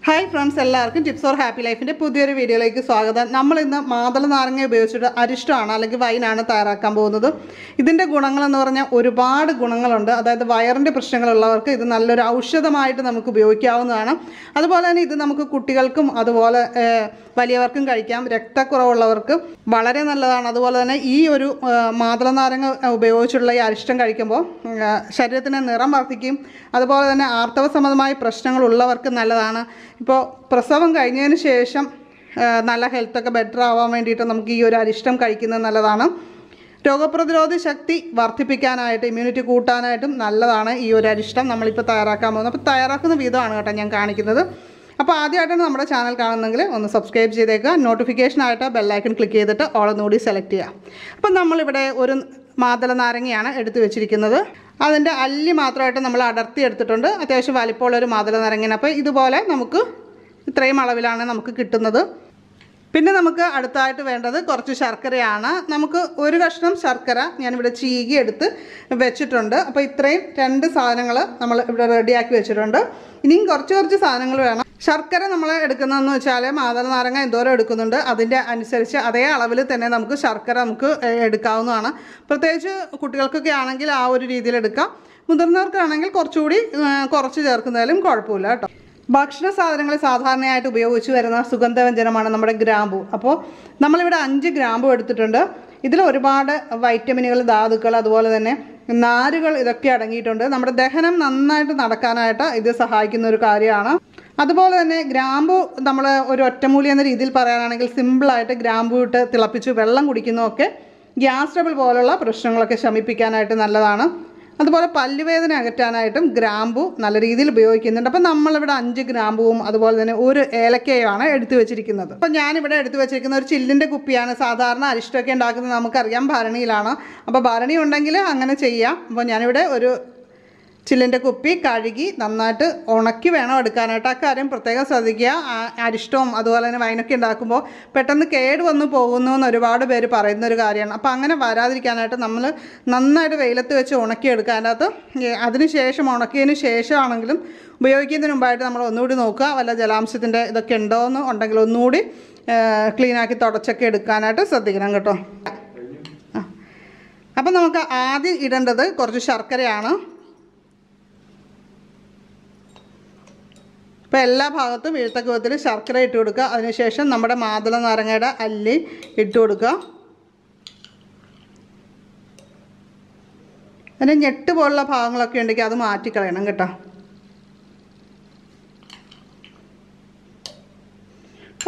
Hi friends, എല്ലാവർക്കും tips or happy ലൈഫിൻ്റെ പുതിയൊരു വീഡിയോയിലേക്ക് സ്വാഗതം. നമ്മൾ ഇന്ന് മാതള നാരങ്ങ ഉപയോഗിച്ചിട്ട് അരിഷ്ടമാണ് അല്ലെങ്കിൽ വൈനാണ് തയ്യാറാക്കാൻ പോകുന്നത്. ഇതിൻ്റെ ഗുണങ്ങളെന്ന് പറഞ്ഞാൽ ഒരുപാട് ഗുണങ്ങളുണ്ട്. അതായത് വയറിൻ്റെ പ്രശ്നങ്ങളുള്ളവർക്ക് ഇത് നല്ലൊരു ഔഷധമായിട്ട് നമുക്ക് ഉപയോഗിക്കാവുന്നതാണ്. അതുപോലെ തന്നെ ഇത് നമുക്ക് കുട്ടികൾക്കും അതുപോലെ വലിയവർക്കും കഴിക്കാം. രക്തക്കുറവുള്ളവർക്ക് വളരെ നല്ലതാണ്. അതുപോലെ തന്നെ ഈ ഒരു മാതള നാരങ്ങ ഉപയോഗിച്ചുള്ള ഈ അരിഷ്ടം കഴിക്കുമ്പോൾ ശരീരത്തിന് നിറം വർദ്ധിക്കും. അതുപോലെ തന്നെ ആർത്തവ സംബന്ധമായ പ്രശ്നങ്ങളുള്ളവർക്ക് നല്ലതാണ്. ഇപ്പോൾ പ്രസവം കഴിഞ്ഞതിന് ശേഷം നല്ല ഹെൽത്തൊക്കെ ബെറ്റർ ആവാൻ വേണ്ടിയിട്ട് നമുക്ക് ഈ ഒരു അരിഷ്ടം കഴിക്കുന്നത് നല്ലതാണ്. രോഗപ്രതിരോധ ശക്തി വർദ്ധിപ്പിക്കാനായിട്ട്, ഇമ്മ്യൂണിറ്റി കൂട്ടാനായിട്ടും നല്ലതാണ് ഈ ഒരു അരിഷ്ടം നമ്മളിപ്പോൾ തയ്യാറാക്കാൻ പോകുന്നത്. അപ്പോൾ തയ്യാറാക്കുന്ന വിധമാണ് കേട്ടോ ഞാൻ കാണിക്കുന്നത്. അപ്പോൾ ആദ്യമായിട്ടാണ് നമ്മുടെ ചാനൽ കാണുന്നെങ്കിൽ ഒന്ന് സബ്സ്ക്രൈബ് ചെയ്തേക്കുക. നോട്ടിഫിക്കേഷനായിട്ട് ബെല്ലൈക്കൺ ക്ലിക്ക് ചെയ്തിട്ട് ഓളൊന്നുകൂടി സെലക്ട് ചെയ്യുക. അപ്പം നമ്മളിവിടെ ഒരു മാതള നാരങ്ങയാണ് എടുത്തു വെച്ചിരിക്കുന്നത്. അതിൻ്റെ അല്ലി മാത്രമായിട്ട് നമ്മൾ അടർത്തി എടുത്തിട്ടുണ്ട്. അത്യാവശ്യം വലിപ്പമുള്ളൊരു മാതള നാരങ്ങയാണ്. അപ്പോൾ ഇതുപോലെ നമുക്ക് ഇത്രയും അളവിലാണ് നമുക്ക് കിട്ടുന്നത്. പിന്നെ നമുക്ക് അടുത്തായിട്ട് വേണ്ടത് കുറച്ച് ശർക്കരയാണ്. നമുക്ക് ഒരു കഷ്ണം ശർക്കര ഞാനിവിടെ ചീകി എടുത്ത് വെച്ചിട്ടുണ്ട്. അപ്പോൾ ഇത്രയും 2 സാധനങ്ങൾ നമ്മൾ ഇവിടെ റെഡിയാക്കി വെച്ചിട്ടുണ്ട്. ഇനിയും കുറച്ച് സാധനങ്ങൾ വേണം. ശർക്കര നമ്മൾ എടുക്കുന്നതെന്ന് വെച്ചാൽ മാതള നാരങ്ങ എന്തോരം എടുക്കുന്നുണ്ട് അതിൻ്റെ അനുസരിച്ച് അതേ അളവിൽ തന്നെ നമുക്ക് ശർക്കര നമുക്ക് എടുക്കാവുന്നതാണ്. പ്രത്യേകിച്ച് കുട്ടികൾക്കൊക്കെ ആണെങ്കിൽ ആ ഒരു രീതിയിൽ എടുക്കാം. മുതിർന്നവർക്കാണെങ്കിൽ കുറച്ചുകൂടി കുറച്ച് ചേർക്കുന്നതിലും കുഴപ്പമില്ല കേട്ടോ. ഭക്ഷണ സാധനങ്ങൾ സാധാരണയായിട്ട് ഉപയോഗിച്ച് വരുന്ന സുഗന്ധവ്യഞ്ജനമാണ് നമ്മുടെ ഗ്രാമ്പു. അപ്പോൾ നമ്മളിവിടെ 5 ഗ്രാമ്പു എടുത്തിട്ടുണ്ട്. ഇതിൽ ഒരുപാട് വൈറ്റമിനുകൾ, ധാതുക്കൾ, അതുപോലെ തന്നെ നാരുകൾ ഇതൊക്കെ അടങ്ങിയിട്ടുണ്ട്. നമ്മുടെ ദഹനം നന്നായിട്ട് നടക്കാനായിട്ട് ഇത് സഹായിക്കുന്ന ഒരു കാര്യമാണ്. അതുപോലെ തന്നെ ഗ്രാമ്പു നമ്മൾ ഒരു ഒറ്റമൂലി എന്ന രീതിയിൽ പറയാനാണെങ്കിൽ സിമ്പിളായിട്ട് ഗ്രാമ്പു ഇട്ട് തിളപ്പിച്ച് വെള്ളം കുടിക്കുന്നതൊക്കെ ഗ്യാസ് ട്രബിൾ പോലുള്ള പ്രശ്നങ്ങളൊക്കെ ശമിപ്പിക്കാനായിട്ട് നല്ലതാണ്. അതുപോലെ പല്ലുവേദന അകറ്റാനായിട്ടും ഗ്രാമ്പു നല്ല രീതിയിൽ ഉപയോഗിക്കുന്നുണ്ട്. അപ്പം നമ്മളിവിടെ 5 ഗ്രാമ്പുവും അതുപോലെ തന്നെ ഒരു ഏലക്കയുമാണ് എടുത്തു വെച്ചിരിക്കുന്നത്. അപ്പം ഞാനിവിടെ എടുത്തു വെച്ചിരിക്കുന്ന ഒരു ചില്ലിൻ്റെ കുപ്പിയാണ്. സാധാരണ അരിഷ്ടമൊക്കെ ഉണ്ടാക്കുന്നത് നമുക്കറിയാം ഭരണിയിലാണ്. അപ്പോൾ ഭരണി ഉണ്ടെങ്കിൽ അങ്ങനെ ചെയ്യാം. അപ്പോൾ ഞാനിവിടെ ഒരു ചില്ലിൻ്റെ കുപ്പി കഴുകി നന്നായിട്ട് ഉണക്കി വേണം എടുക്കാനായിട്ട്. ആ കാര്യം പ്രത്യേകം ശ്രദ്ധിക്കുക. അരിഷ്ടവും അതുപോലെ തന്നെ വൈനൊക്കെ ഉണ്ടാക്കുമ്പോൾ പെട്ടെന്ന് കേട് വന്നു പോകുന്നു എന്ന് ഒരുപാട് പേര് പറയുന്നൊരു കാര്യമാണ്. അപ്പോൾ അങ്ങനെ വരാതിരിക്കാനായിട്ട് നമ്മൾ നന്നായിട്ട് വെയിലത്ത് വെച്ച് ഉണക്കിയെടുക്കുക. അതിന് ശേഷം ഉണക്കിയതിന് ശേഷമാണെങ്കിലും ഉപയോഗിക്കുന്നതിന് മുമ്പായിട്ട് നമ്മൾ ഒന്നുകൂടി നോക്കുക. വല്ല ജലാംശത്തിൻ്റെ ഇതൊക്കെ ഉണ്ടോ എന്ന് ഉണ്ടെങ്കിൽ ഒന്നുകൂടി ക്ലീനാക്കി തുടച്ചൊക്കെ എടുക്കാനായിട്ട് ശ്രദ്ധിക്കണം കേട്ടോ. അപ്പം നമുക്ക് ആദ്യം ഇടേണ്ടത് കുറച്ച് ശർക്കരയാണ്. അപ്പോൾ എല്ലാ ഭാഗത്തും വീഴ്ത്തക്ക വിധത്തിൽ ശർക്കര ഇട്ട് കൊടുക്കുക. അതിനുശേഷം നമ്മുടെ മാതള നാരങ്ങയുടെ അല്ലി ഇട്ട് കൊടുക്കുക. അതിന് ഞെട്ട് പോലുള്ള ഭാഗങ്ങളൊക്കെ ഉണ്ടെങ്കിൽ അത് മാറ്റിക്കളയണം കേട്ടോ.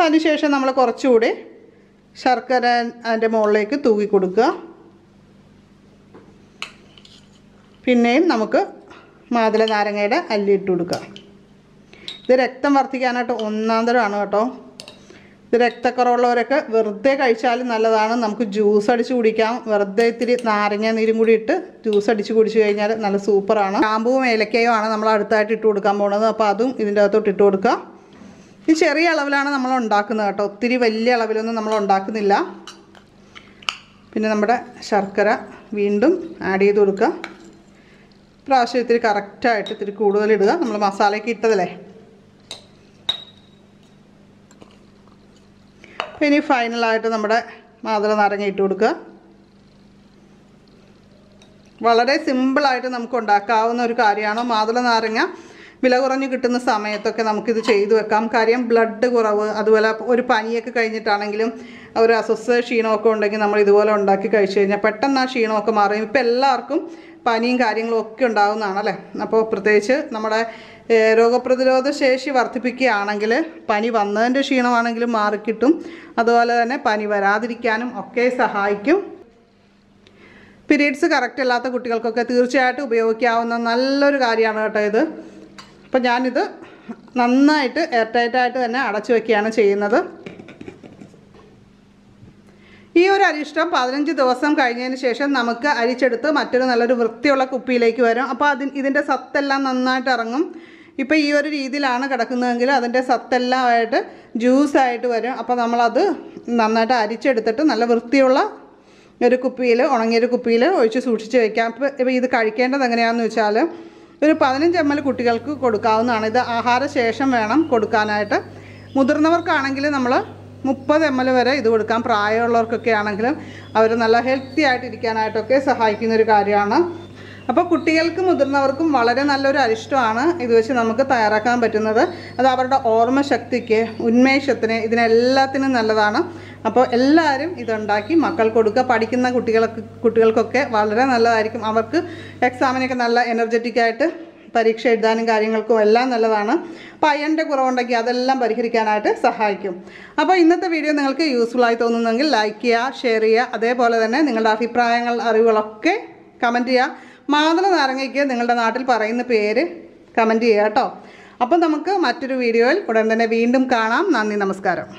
അതിനുശേഷം നമ്മൾ കുറച്ചുകൂടി ശർക്കര അതിൻ്റെ മുകളിലേക്ക് തൂക്കി കൊടുക്കുക. പിന്നെയും നമുക്ക് മാതള നാരങ്ങയുടെ അല്ലി ഇട്ട് കൊടുക്കുക. ഇത് രക്തം വർദ്ധിക്കാനായിട്ട് ഒന്നാന്തരമാണ് കേട്ടോ. ഇത് രക്തക്കുറവുള്ളവരൊക്കെ വെറുതെ കഴിച്ചാലും നല്ലതാണ്. നമുക്ക് ജ്യൂസ് അടിച്ച് കുടിക്കാം. വെറുതെ ഇത്തിരി നാരങ്ങ നീരും കൂടി ഇട്ട് ജ്യൂസ് അടിച്ച് കുടിച്ചു കഴിഞ്ഞാൽ നല്ല സൂപ്പറാണ്. ഗ്രാമ്പുവും ഏലക്കയും ആണ് നമ്മൾ അടുത്തായിട്ട് ഇട്ട് കൊടുക്കാൻ പോകുന്നത്. അപ്പോൾ അതും ഇതിൻ്റെ അകത്തോട്ട് ഇട്ട് കൊടുക്കുക. ഈ ചെറിയ അളവിലാണ് നമ്മൾ ഉണ്ടാക്കുന്നത് കേട്ടോ. ഒത്തിരി വലിയ അളവിലൊന്നും നമ്മൾ ഉണ്ടാക്കുന്നില്ല. പിന്നെ നമ്മുടെ ശർക്കര വീണ്ടും ആഡ് ചെയ്ത് കൊടുക്കുക. പ്രാവശ്യം ഇത്തിരി കറക്റ്റായിട്ട് ഇത്തിരി കൂടുതലിടുക. നമ്മൾ മസാലയൊക്കെ ഇട്ടതല്ലേ. ഇനി ഫൈനലായിട്ട് നമ്മുടെ മാതള നാരങ്ങ ഇട്ട് കൊടുക്കുക. വളരെ സിമ്പിളായിട്ട് നമുക്ക് ഉണ്ടാക്കാവുന്ന ഒരു കാര്യമാണ്. മാതള നാരങ്ങ വില കുറഞ്ഞ് കിട്ടുന്ന സമയത്തൊക്കെ നമുക്കിത് ചെയ്തു വെക്കാം. കാര്യം ബ്ലഡ് കുറവ്, അതുപോലെ ഒരു പനിയൊക്കെ കഴിഞ്ഞിട്ടാണെങ്കിലും ഒരു അസ്വസ്ഥ ക്ഷീണമൊക്കെ ഉണ്ടെങ്കിൽ നമ്മൾ ഇതുപോലെ ഉണ്ടാക്കി കഴിച്ചു കഴിഞ്ഞാൽ പെട്ടെന്ന് ആ ക്ഷീണമൊക്കെ മാറും. ഇപ്പം എല്ലാവർക്കും പനിയും കാര്യങ്ങളും ഒക്കെ ഉണ്ടാകുന്നതാണല്ലേ. അപ്പോൾ പ്രത്യേകിച്ച് നമ്മുടെ രോഗപ്രതിരോധ ശേഷി വർദ്ധിപ്പിക്കുകയാണെങ്കിൽ പനി വന്നതിൻ്റെ ക്ഷീണമാണെങ്കിലും മാറിക്കിട്ടും. അതുപോലെ തന്നെ പനി വരാതിരിക്കാനും ഒക്കെ സഹായിക്കും. പീരീഡ്സ് കറക്റ്റ് അല്ലാത്ത കുട്ടികൾക്കൊക്കെ തീർച്ചയായിട്ടും ഉപയോഗിക്കാവുന്ന നല്ലൊരു കാര്യമാണ് കേട്ടോ ഇത്. അപ്പോൾ ഞാനിത് നന്നായിട്ട് എയർ ടൈറ്റായിട്ട് തന്നെ അടച്ചു വയ്ക്കുകയാണ് ചെയ്യുന്നത്. ഈ ഒരു അരിഷ്ടം 15 ദിവസം കഴിഞ്ഞതിന് ശേഷം നമുക്ക് അരിച്ചെടുത്ത് മറ്റൊരു നല്ലൊരു വൃത്തിയുള്ള കുപ്പിയിലേക്ക് വരും. അപ്പോൾ ഇതിൻ്റെ സത്തെല്ലാം നന്നായിട്ട് ഇറങ്ങും. ഇപ്പോൾ ഈ ഒരു രീതിയിലാണ് കിടക്കുന്നതെങ്കിൽ അതിൻ്റെ സത്തെല്ലാമായിട്ട് ജ്യൂസായിട്ട് വരും. അപ്പോൾ നമ്മളത് നന്നായിട്ട് അരിച്ചെടുത്തിട്ട് നല്ല വൃത്തിയുള്ള ഒരു കുപ്പിയിൽ, ഉണങ്ങിയൊരു കുപ്പിയിൽ ഒഴിച്ച് സൂക്ഷിച്ച് വയ്ക്കാം. ഇപ്പോൾ ഇത് കഴിക്കേണ്ടത് എങ്ങനെയാണെന്ന് വെച്ചാൽ ഒരു 15 ml കുട്ടികൾക്ക് കൊടുക്കാവുന്നതാണ്. ഇത് ആഹാരശേഷം വേണം കൊടുക്കാനായിട്ട്. മുതിർന്നവർക്കാണെങ്കിൽ നമ്മൾ 30 ml വരെ ഇത് കൊടുക്കാം. പ്രായമുള്ളവർക്കൊക്കെ ആണെങ്കിലും അവർ നല്ല ഹെൽത്തി ആയിട്ടിരിക്കാനായിട്ടൊക്കെ സഹായിക്കുന്ന ഒരു കാര്യമാണ്. അപ്പോൾ കുട്ടികൾക്കും മുതിർന്നവർക്കും വളരെ നല്ലൊരു അരിഷ്ടമാണ് ഇത് വെച്ച് നമുക്ക് തയ്യാറാക്കാൻ പറ്റുന്നത്. അത് അവരുടെ ഓർമ്മശക്തിക്ക്, ഉന്മേഷത്തിന്, ഇതിനെല്ലാത്തിനും നല്ലതാണ്. അപ്പോൾ എല്ലാവരും ഇതുണ്ടാക്കി മക്കൾ കൊടുക്കുക. പഠിക്കുന്ന കുട്ടികൾക്കൊക്കെ വളരെ നല്ലതായിരിക്കും. അവർക്ക് എക്സാമിനൊക്കെ നല്ല എനർജറ്റിക്കായിട്ട് പരീക്ഷ എഴുതാനും കാര്യങ്ങൾക്കും എല്ലാം നല്ലതാണ്. അപ്പോൾ അയണിൻ്റെ കുറവുണ്ടെങ്കിൽ അതെല്ലാം പരിഹരിക്കാനായിട്ട് സഹായിക്കും. അപ്പോൾ ഇന്നത്തെ വീഡിയോ നിങ്ങൾക്ക് യൂസ്ഫുൾ ആയി തോന്നുന്നെങ്കിൽ ലൈക്ക് ചെയ്യുക, ഷെയർ ചെയ്യുക. അതേപോലെ തന്നെ നിങ്ങളുടെ അഭിപ്രായങ്ങൾ, അറിവുകളൊക്കെ കമൻറ്റ് ചെയ്യുക. മാതള നാരങ്ങയ്ക്ക് നിങ്ങളുടെ നാട്ടിൽ പറയുന്ന പേര് കമൻറ്റ് ചെയ്യുക കേട്ടോ. അപ്പോൾ നമുക്ക് മറ്റൊരു വീഡിയോയിൽ ഉടൻ തന്നെ വീണ്ടും കാണാം. നന്ദി, നമസ്കാരം.